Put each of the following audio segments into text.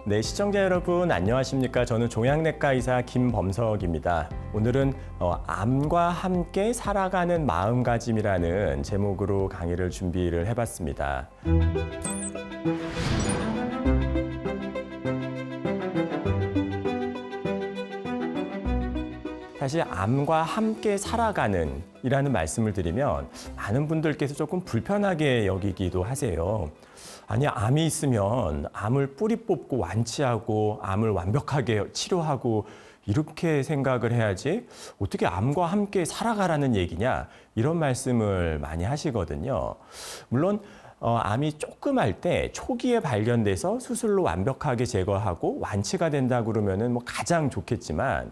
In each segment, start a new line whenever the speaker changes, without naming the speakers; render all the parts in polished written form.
네, 시청자 여러분 안녕하십니까? 저는 종양내과 의사 김범석입니다. 오늘은 암과 함께 살아가는 마음가짐이라는 제목으로 강의를 준비를 해봤습니다. 사실 암과 함께 살아가는 이라는 말씀을 드리면 많은 분들께서 조금 불편하게 여기기도 하세요. 아니, 암이 있으면 암을 뿌리 뽑고 완치하고 암을 완벽하게 치료하고 이렇게 생각을 해야지 어떻게 암과 함께 살아가라는 얘기냐 이런 말씀을 많이 하시거든요. 물론 암이 조그말 때 초기에 발견돼서 수술로 완벽하게 제거하고 완치가 된다 그러면은 뭐 가장 좋겠지만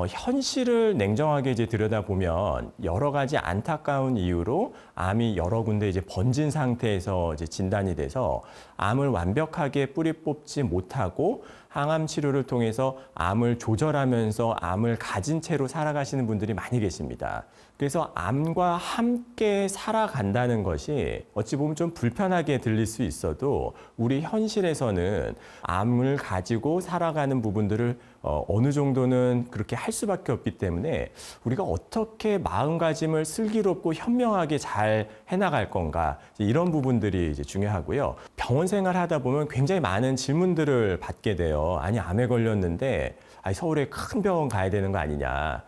현실을 냉정하게 이제 들여다보면 여러 가지 안타까운 이유로 암이 여러 군데 이제 번진 상태에서 이제 진단이 돼서 암을 완벽하게 뿌리 뽑지 못하고 항암 치료를 통해서 암을 조절하면서 암을 가진 채로 살아가시는 분들이 많이 계십니다. 그래서 암과 함께 살아간다는 것이 어찌 보면 좀 불편하게 들릴 수 있어도 우리 현실에서는 암을 가지고 살아가는 부분들을 어느 정도는 그렇게 할 수밖에 없기 때문에 우리가 어떻게 마음가짐을 슬기롭고 현명하게 잘 해나갈 건가 이런 부분들이 이제 중요하고요. 병원 생활 하다 보면 굉장히 많은 질문들을 받게 돼요. 아니, 암에 걸렸는데 서울에 큰 병원 가야 되는 거 아니냐.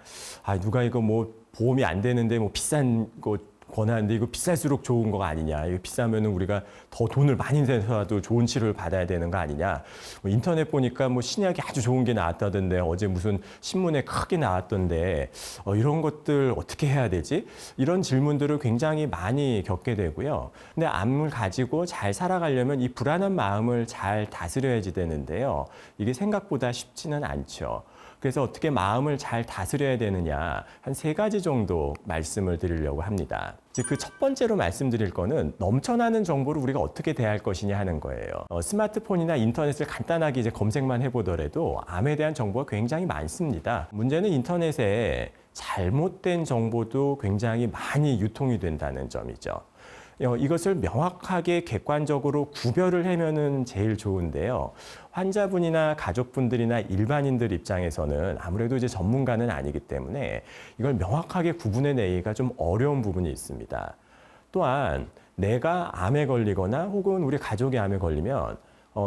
누가 이거 뭐 보험이 안 되는데 뭐 비싼 거 권하는데 이거 비쌀수록 좋은 거가 아니냐. 이거 비싸면은 우리가 더 돈을 많이 내서라도 좋은 치료를 받아야 되는 거 아니냐. 뭐 인터넷 보니까 뭐 신약이 아주 좋은 게 나왔다던데 어제 무슨 신문에 크게 나왔던데 이런 것들 어떻게 해야 되지? 이런 질문들을 굉장히 많이 겪게 되고요. 근데 암을 가지고 잘 살아가려면 이 불안한 마음을 잘 다스려야지 되는데요. 이게 생각보다 쉽지는 않죠. 그래서 어떻게 마음을 잘 다스려야 되느냐 한 3가지 정도 말씀을 드리려고 합니다. 즉, 그 첫 번째로 말씀드릴 거는 넘쳐나는 정보를 우리가 어떻게 대할 것이냐 하는 거예요. 스마트폰이나 인터넷을 간단하게 이제 검색만 해보더라도 암에 대한 정보가 굉장히 많습니다. 문제는 인터넷에 잘못된 정보도 굉장히 많이 유통이 된다는 점이죠. 이것을 명확하게 객관적으로 구별을 하면은 제일 좋은데요. 환자분이나 가족분들이나 일반인들 입장에서는 아무래도 이제 전문가는 아니기 때문에 이걸 명확하게 구분해내기가 좀 어려운 부분이 있습니다. 또한 내가 암에 걸리거나 혹은 우리 가족이 암에 걸리면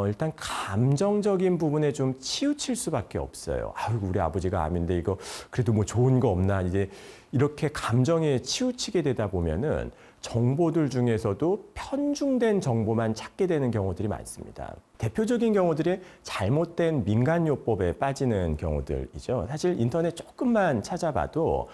일단 감정적인 부분에 좀 치우칠 수밖에 없어요. 아이고, 우리 아버지가 암인데 이거 그래도 뭐 좋은 거 없나. 이제 이렇게 감정에 치우치게 되다 보면은 정보들 중에서도 편중된 정보만 찾게 되는 경우들이 많습니다. 대표적인 경우들이 잘못된 민간요법에 빠지는 경우들이죠. 사실 인터넷 조금만 찾아봐도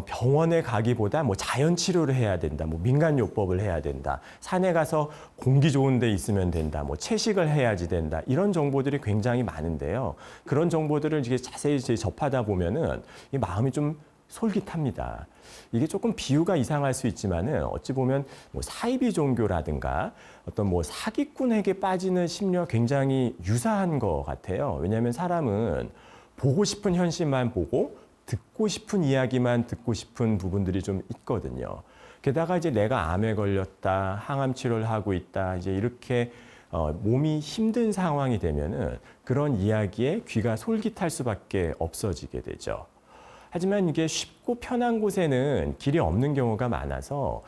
병원에 가기보다 뭐 자연치료를 해야 된다, 뭐 민간요법을 해야 된다, 산에 가서 공기 좋은 데 있으면 된다, 뭐 채식을 해야지 된다, 이런 정보들이 굉장히 많은데요. 그런 정보들을 이제 자세히 접하다 보면은 이 마음이 좀 솔깃합니다. 이게 조금 비유가 이상할 수 있지만은 어찌 보면 뭐 사이비 종교라든가 어떤 뭐 사기꾼에게 빠지는 심리와 굉장히 유사한 것 같아요. 왜냐하면 사람은 보고 싶은 현실만 보고 듣고 싶은 이야기만 듣고 싶은 부분들이 좀 있거든요. 게다가 이제 내가 암에 걸렸다, 항암 치료를 하고 있다, 이제 이렇게 몸이 힘든 상황이 되면은 그런 이야기에 귀가 솔깃할 수밖에 없어지게 되죠. 하지만 이게 쉽고 편한 곳에는 길이 없는 경우가 많아서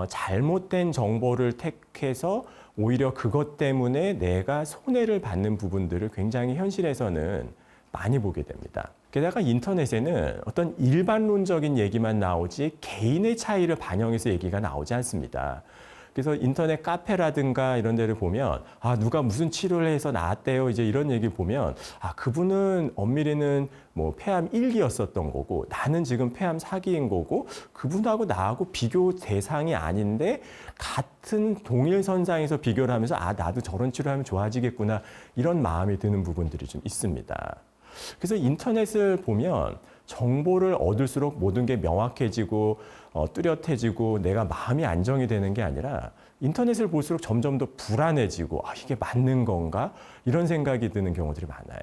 잘못된 정보를 택해서 오히려 그것 때문에 내가 손해를 받는 부분들을 굉장히 현실에서는 많이 보게 됩니다. 게다가 인터넷에는 어떤 일반론적인 얘기만 나오지 개인의 차이를 반영해서 얘기가 나오지 않습니다. 그래서 인터넷 카페라든가 이런 데를 보면 누가 무슨 치료를 해서 나았대요. 이제 이런 얘기 보면 그분은 엄밀히는 뭐 폐암 1기였었던 거고 나는 지금 폐암 4기인 거고 그분하고 나하고 비교 대상이 아닌데 같은 동일선상에서 비교를 하면서 나도 저런 치료하면 좋아지겠구나 이런 마음이 드는 부분들이 좀 있습니다. 그래서 인터넷을 보면 정보를 얻을수록 모든 게 명확해지고 뚜렷해지고 내가 마음이 안정이 되는 게 아니라 인터넷을 볼수록 점점 더 불안해지고 이게 맞는 건가? 이런 생각이 드는 경우들이 많아요.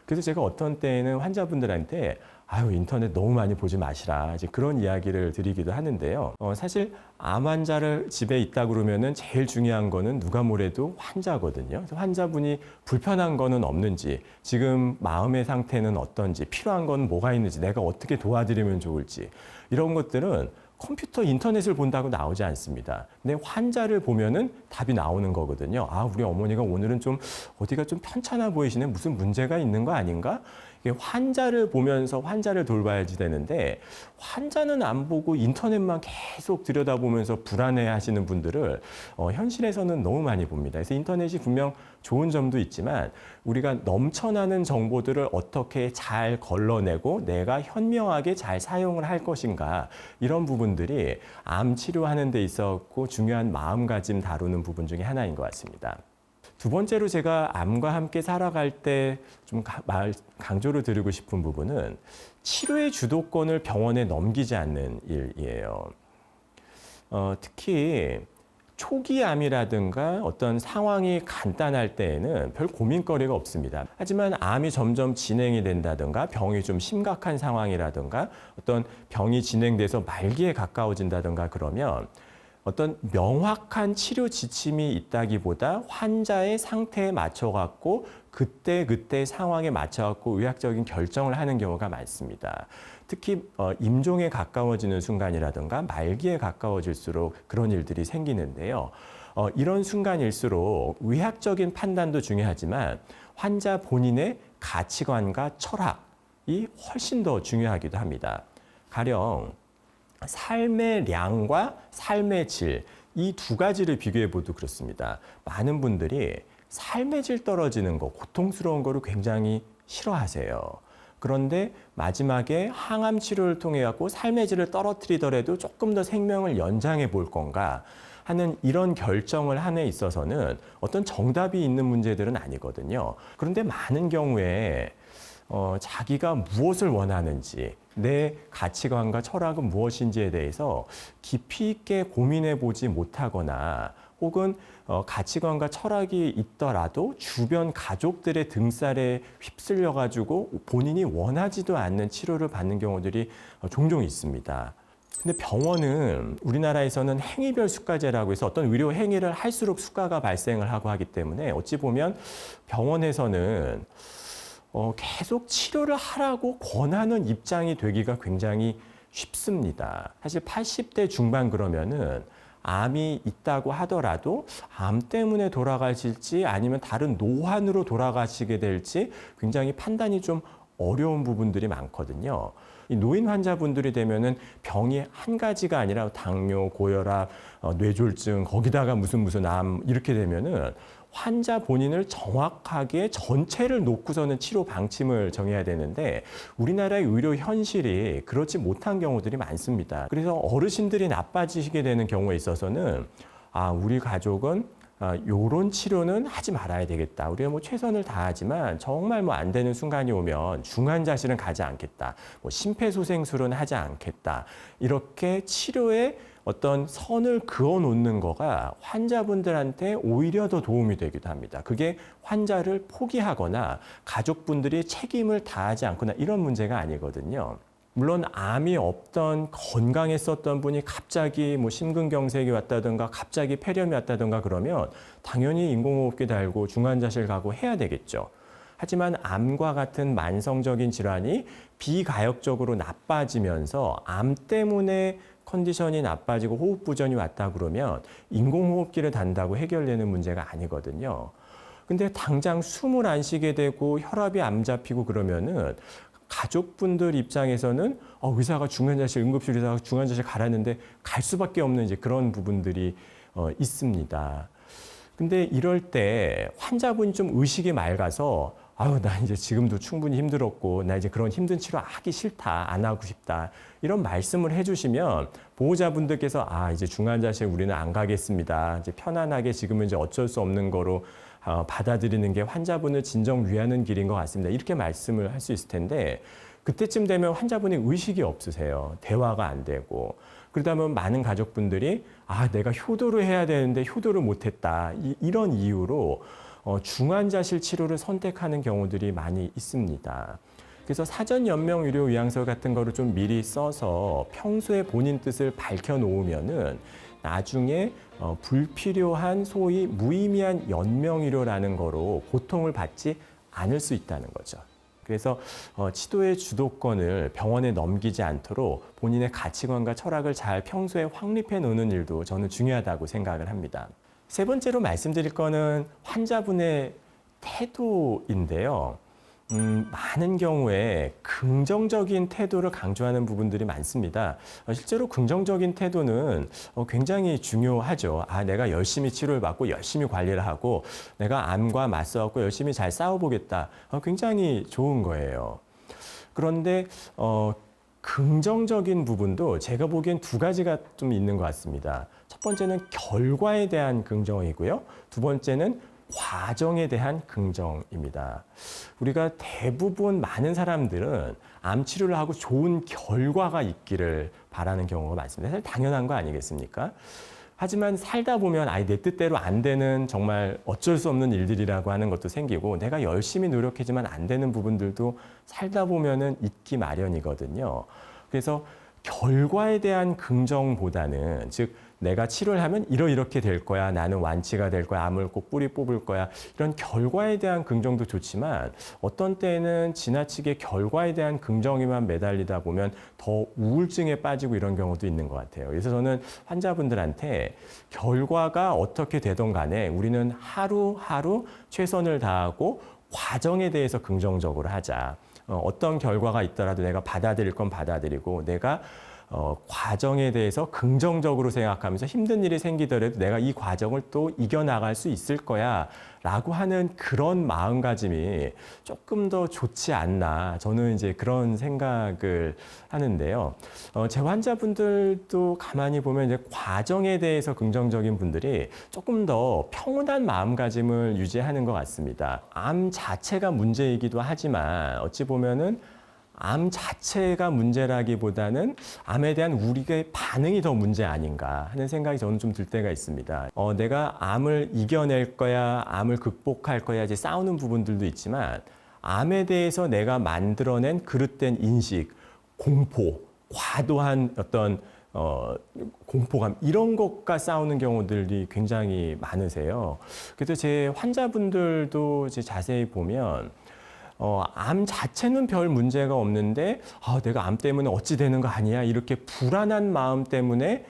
그래서 제가 어떤 때에는 환자분들한테 아유, 인터넷 너무 많이 보지 마시라. 이제 그런 이야기를 드리기도 하는데요. 사실 암 환자를 집에 있다 그러면은 제일 중요한 거는 누가 뭐래도 환자거든요. 그래서 환자분이 불편한 거는 없는지, 지금 마음의 상태는 어떤지, 필요한 건 뭐가 있는지, 내가 어떻게 도와드리면 좋을지, 이런 것들은 컴퓨터 인터넷을 본다고 나오지 않습니다. 근데 환자를 보면은 답이 나오는 거거든요. 아, 우리 어머니가 오늘은 좀 어디가 좀 편찮아 보이시네. 무슨 문제가 있는 거 아닌가? 이게 환자를 보면서 환자를 돌봐야지 되는데, 환자는 안 보고 인터넷만 계속 들여다보면서 불안해 하시는 분들을 현실에서는 너무 많이 봅니다. 그래서 인터넷이 분명 좋은 점도 있지만 우리가 넘쳐나는 정보들을 어떻게 잘 걸러내고 내가 현명하게 잘 사용을 할 것인가, 이런 부분들이 암 치료하는 데 있었고 중요한 마음가짐 다루는 부분 중에 하나인 것 같습니다. 두 번째로 제가 암과 함께 살아갈 때 좀 강조를 드리고 싶은 부분은 치료의 주도권을 병원에 넘기지 않는 일이에요. 특히 초기 암이라든가 어떤 상황이 간단할 때에는 별 고민거리가 없습니다. 하지만 암이 점점 진행이 된다든가 병이 좀 심각한 상황이라든가 어떤 병이 진행돼서 말기에 가까워진다든가 그러면 어떤 명확한 치료 지침이 있다기보다 환자의 상태에 맞춰갖고 그때 상황에 맞춰갖고 의학적인 결정을 하는 경우가 많습니다. 특히 임종에 가까워지는 순간이라든가 말기에 가까워질수록 그런 일들이 생기는데요. 이런 순간일수록 의학적인 판단도 중요하지만 환자 본인의 가치관과 철학이 훨씬 더 중요하기도 합니다. 가령 삶의 량과 삶의 질, 이 두 가지를 비교해 봐도 그렇습니다. 많은 분들이 삶의 질 떨어지는 거, 고통스러운 거를 굉장히 싫어하세요. 그런데 마지막에 항암 치료를 통해 갖고 삶의 질을 떨어뜨리더라도 조금 더 생명을 연장해 볼 건가 하는 이런 결정을 함에 있어서는 어떤 정답이 있는 문제들은 아니거든요. 그런데 많은 경우에 자기가 무엇을 원하는지, 내 가치관과 철학은 무엇인지에 대해서 깊이 있게 고민해 보지 못하거나 혹은 가치관과 철학이 있더라도 주변 가족들의 등살에 휩쓸려 가지고 본인이 원하지도 않는 치료를 받는 경우들이 종종 있습니다. 근데 병원은 우리나라에서는 행위별 수가제라고 해서 어떤 의료 행위를 할수록 수가가 발생을 하고 하기 때문에 어찌 보면 병원에서는 계속 치료를 하라고 권하는 입장이 되기가 굉장히 쉽습니다. 사실 80대 중반 그러면은 암이 있다고 하더라도 암 때문에 돌아가실지 아니면 다른 노환으로 돌아가시게 될지 굉장히 판단이 좀 어려운 부분들이 많거든요. 이 노인 환자분들이 되면은 병이 한 가지가 아니라 당뇨, 고혈압, 뇌졸중, 거기다가 무슨 암 이렇게 되면은 환자 본인을 정확하게 전체를 놓고서는 치료 방침을 정해야 되는데 우리나라의 의료 현실이 그렇지 못한 경우들이 많습니다. 그래서 어르신들이 나빠지시게 되는 경우에 있어서는 우리 가족은 요런 치료는 하지 말아야 되겠다. 우리가 뭐 최선을 다하지만 정말 뭐 안 되는 순간이 오면 중환자실은 가지 않겠다. 뭐 심폐소생술은 하지 않겠다. 이렇게 치료에 어떤 선을 그어 놓는 거가 환자분들한테 오히려 더 도움이 되기도 합니다. 그게 환자를 포기하거나 가족분들이 책임을 다하지 않거나 이런 문제가 아니거든요. 물론 암이 없던 건강했었던 분이 갑자기 뭐 심근경색이 왔다든가 갑자기 폐렴이 왔다든가 그러면 당연히 인공호흡기 달고 중환자실 가고 해야 되겠죠. 하지만 암과 같은 만성적인 질환이 비가역적으로 나빠지면서 암 때문에 컨디션이 나빠지고 호흡 부전이 왔다 그러면 인공호흡기를 단다고 해결되는 문제가 아니거든요. 근데 당장 숨을 안 쉬게 되고 혈압이 안 잡히고 그러면은 가족분들 입장에서는 의사가 중환자실, 응급실 의사가 중환자실 가라는데 갈 수밖에 없는 이제 그런 부분들이 있습니다. 근데 이럴 때 환자분이 좀 의식이 맑아서 나 이제 지금도 충분히 힘들었고 나 이제 그런 힘든 치료 하기 싫다, 안 하고 싶다 이런 말씀을 해주시면 보호자분들께서 이제 중환자실 우리는 안 가겠습니다. 이제 편안하게 지금은 이제 어쩔 수 없는 거로 받아들이는 게 환자분을 진정 위하는 길인 것 같습니다. 이렇게 말씀을 할 수 있을 텐데 그때쯤 되면 환자분이 의식이 없으세요. 대화가 안 되고. 그러다 보면 많은 가족분들이 내가 효도를 해야 되는데 효도를 못했다. 이런 이유로 중환자실 치료를 선택하는 경우들이 많이 있습니다. 그래서 사전 연명 의료 요양서 같은 거를 좀 미리 써서 평소에 본인 뜻을 밝혀 놓으면은 나중에 불필요한 소위 무의미한 연명 의료라는 거로 고통을 받지 않을 수 있다는 거죠. 그래서 치도의 주도권을 병원에 넘기지 않도록 본인의 가치관과 철학을 잘 평소에 확립해 놓는 일도 저는 중요하다고 생각을 합니다. 세 번째로 말씀드릴 거는 환자분의 태도인데요. 많은 경우에 긍정적인 태도를 강조하는 부분들이 많습니다. 실제로 긍정적인 태도는 굉장히 중요하죠. 내가 열심히 치료를 받고 열심히 관리를 하고 내가 암과 맞서갖고 열심히 잘 싸워보겠다. 굉장히 좋은 거예요. 그런데 긍정적인 부분도 제가 보기엔 두 가지가 좀 있는 것 같습니다. 첫 번째는 결과에 대한 긍정이고요. 두 번째는 과정에 대한 긍정입니다. 우리가 대부분 많은 사람들은 암 치료를 하고 좋은 결과가 있기를 바라는 경우가 많습니다. 사실 당연한 거 아니겠습니까? 하지만 살다 보면 내 뜻대로 안 되는 정말 어쩔 수 없는 일들이라고 하는 것도 생기고 내가 열심히 노력하지만 안 되는 부분들도 살다 보면은 있기 마련이거든요. 그래서 결과에 대한 긍정보다는 즉 내가 치료를 하면 이렇게 될 거야. 나는 완치가 될 거야. 암을 꼭 뿌리 뽑을 거야. 이런 결과에 대한 긍정도 좋지만 어떤 때는 지나치게 결과에 대한 긍정에만 매달리다 보면 더 우울증에 빠지고 이런 경우도 있는 것 같아요. 그래서 저는 환자분들한테 결과가 어떻게 되든 간에 우리는 하루하루 최선을 다하고 과정에 대해서 긍정적으로 하자. 어떤 결과가 있더라도 내가 받아들일 건 받아들이고 내가 과정에 대해서 긍정적으로 생각하면서 힘든 일이 생기더라도 내가 이 과정을 또 이겨나갈 수 있을 거야 라고 하는 그런 마음가짐이 조금 더 좋지 않나 저는 이제 그런 생각을 하는데요. 제 환자분들도 가만히 보면 이제 과정에 대해서 긍정적인 분들이 조금 더 평온한 마음가짐을 유지하는 것 같습니다. 암 자체가 문제이기도 하지만 어찌 보면은 암 자체가 문제라기보다는 암에 대한 우리의 반응이 더 문제 아닌가 하는 생각이 저는 좀 들 때가 있습니다. 내가 암을 이겨낼 거야, 암을 극복할 거야 이제 싸우는 부분들도 있지만 암에 대해서 내가 만들어낸 그릇된 인식, 공포, 과도한 어떤 공포감 이런 것과 싸우는 경우들이 굉장히 많으세요. 그래서 제 환자분들도 이제 자세히 보면 암 자체는 별 문제가 없는데 내가 암 때문에 어찌 되는 거 아니야 이렇게 불안한 마음 때문에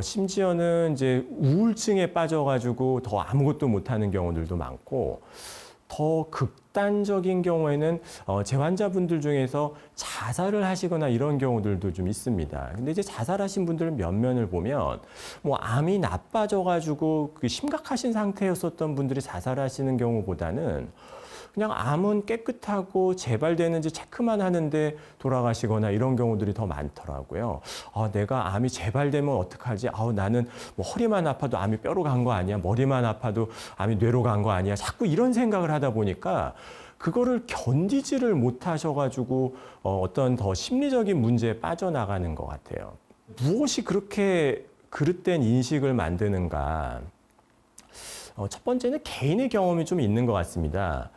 심지어는 이제 우울증에 빠져가지고 더 아무것도 못하는 경우들도 많고 더 극단적인 경우에는 제 환자분들 중에서 자살을 하시거나 이런 경우들도 좀 있습니다. 근데 이제 자살하신 분들 면면을 보면 뭐 암이 나빠져가지고 그 심각하신 상태였었던 분들이 자살하시는 경우보다는 그냥 암은 깨끗하고 재발되는지 체크만 하는데 돌아가시거나 이런 경우들이 더 많더라고요. 내가 암이 재발되면 어떡하지? 나는 뭐 허리만 아파도 암이 뼈로 간 거 아니야? 머리만 아파도 암이 뇌로 간 거 아니야? 자꾸 이런 생각을 하다 보니까 그거를 견디지를 못하셔가지고 어떤 더 심리적인 문제에 빠져나가는 것 같아요. 무엇이 그렇게 그릇된 인식을 만드는가? 첫 번째는 개인의 경험이 좀 있는 것 같습니다.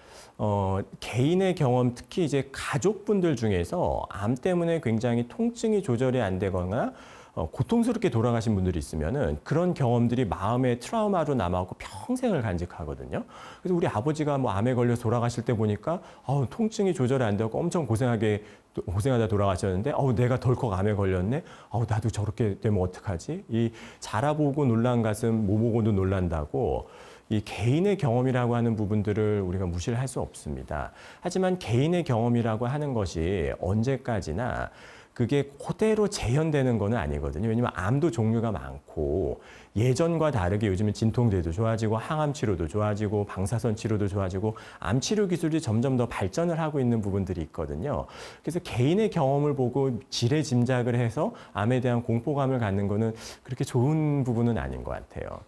개인의 경험, 특히 이제 가족분들 중에서 암 때문에 굉장히 통증이 조절이 안 되거나 고통스럽게 돌아가신 분들이 있으면은 그런 경험들이 마음의 트라우마로 남아있고 평생을 간직하거든요. 그래서 우리 아버지가 뭐 암에 걸려서 돌아가실 때 보니까 통증이 조절이 안 되고 엄청 고생하다 돌아가셨는데 내가 덜컥 암에 걸렸네. 나도 저렇게 되면 어떡하지? 이 자라보고 놀란 가슴 못 보고도 놀란다고 이 개인의 경험이라고 하는 부분들을 우리가 무시를 할 수 없습니다. 하지만 개인의 경험이라고 하는 것이 언제까지나 그게 그대로 재현되는 건 아니거든요. 왜냐하면 암도 종류가 많고 예전과 다르게 요즘은 진통제도 좋아지고 항암 치료도 좋아지고 방사선 치료도 좋아지고 암 치료 기술이 점점 더 발전을 하고 있는 부분들이 있거든요. 그래서 개인의 경험을 보고 지레 짐작을 해서 암에 대한 공포감을 갖는 거는 그렇게 좋은 부분은 아닌 것 같아요.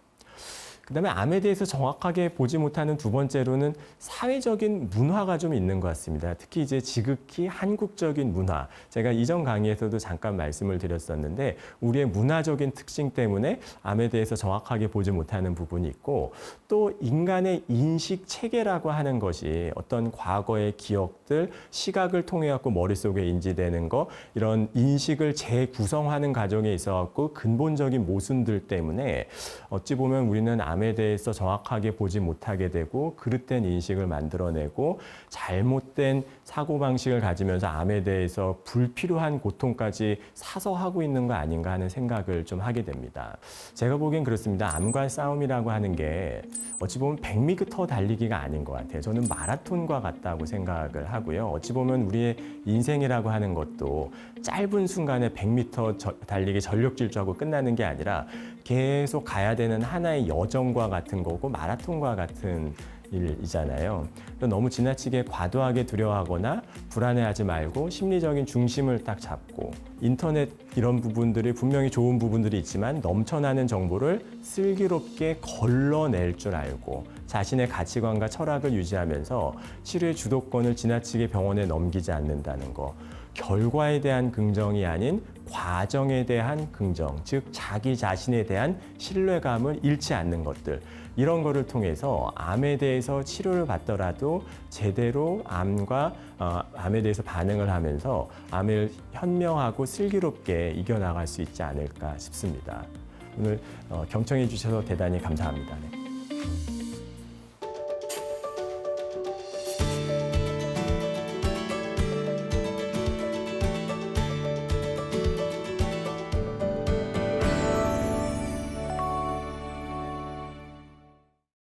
그다음에 암에 대해서 정확하게 보지 못하는 두 번째로는 사회적인 문화가 좀 있는 것 같습니다. 특히 이제 지극히 한국적인 문화. 제가 이전 강의에서도 잠깐 말씀을 드렸었는데 우리의 문화적인 특징 때문에 암에 대해서 정확하게 보지 못하는 부분이 있고 또 인간의 인식 체계라고 하는 것이 어떤 과거의 기억들, 시각을 통해 갖고 머릿속에 인지되는 거 이런 인식을 재구성하는 과정에 있어 갖고 근본적인 모순들 때문에 어찌 보면 우리는 암에 대해서 정확하게 보지 못하게 되고 그릇된 인식을 만들어내고 잘못된 사고방식을 가지면서 암에 대해서 불필요한 고통까지 사서 하고 있는 거 아닌가 하는 생각을 좀 하게 됩니다. 제가 보기엔 그렇습니다. 암과 싸움이라고 하는 게 어찌 보면 100m 달리기가 아닌 것 같아요. 저는 마라톤과 같다고 생각을 하고요. 어찌 보면 우리의 인생이라고 하는 것도 짧은 순간에 100m 달리기 전력 질주하고 끝나는 게 아니라 계속 가야 되는 하나의 여정과 같은 거고 마라톤과 같은 일이잖아요. 너무 지나치게 과도하게 두려워하거나 불안해하지 말고 심리적인 중심을 딱 잡고 인터넷 이런 부분들이 분명히 좋은 부분들이 있지만 넘쳐나는 정보를 슬기롭게 걸러낼 줄 알고 자신의 가치관과 철학을 유지하면서 치료의 주도권을 지나치게 병원에 넘기지 않는다는 거. 결과에 대한 긍정이 아닌 과정에 대한 긍정, 즉 자기 자신에 대한 신뢰감을 잃지 않는 것들 이런 거를 통해서 암에 대해서 치료를 받더라도 제대로 암에 대해서 반응을 하면서 암을 현명하고 슬기롭게 이겨나갈 수 있지 않을까 싶습니다. 오늘 경청해 주셔서 대단히 감사합니다. 네.